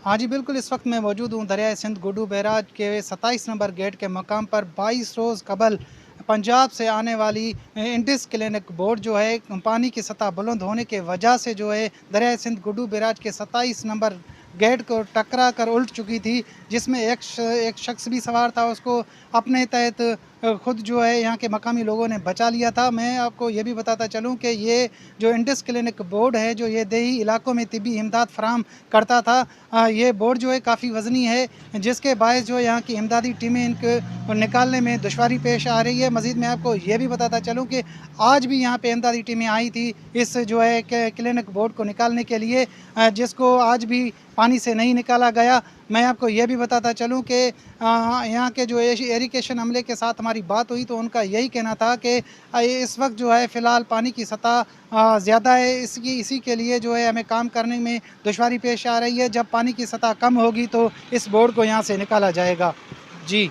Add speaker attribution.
Speaker 1: हाँ जी, बिल्कुल, इस वक़्त मैं मौजूद हूँ दरियाए सिंध गुड्डू बैराज के 27 नंबर गेट के मकाम पर। 22 रोज़ कबल पंजाब से आने वाली इंडिस क्लिनिक बोट जो है, पानी की सतह बुलंद होने के वजह से जो है दरियाए सिंध गुड्डू बैराज के 27 नंबर गेट को टकरा कर उल्ट चुकी थी, जिसमें एक शख्स भी सवार था। उसको अपने तहत खुद जो है यहाँ के मकामी लोगों ने बचा लिया था। मैं आपको ये भी बताता चलूँ कि ये जो इंडिस क्लिनिक बोर्ड है, जो ये देही इलाकों में तिब्बी इमदाद फराहम करता था, ये बोट जो है काफ़ी वज़नी है, जिसके बायस जो है यहाँ की इमदादी टीमें इनको निकालने में दुश्वारी पेश आ रही है। मज़ीद मैं आपको ये भी बताता चलूँ कि आज भी यहाँ पे इमदादी टीमें आई थी इस जो है क्लिनिक बोट को निकालने के लिए, जिसको आज भी पानी से नहीं निकाला गया। मैं आपको ये भी बताता चलूँ कि यहाँ के जो इरिगेशन अमले के साथ हमारी बात हुई तो उनका यही कहना था कि इस वक्त जो है फ़िलहाल पानी की सतह ज़्यादा है, इसी के लिए जो है हमें काम करने में दुश्वारी पेश आ रही है। जब पानी की सतह कम होगी तो इस बोर्ड को यहाँ से निकाला जाएगा। जी।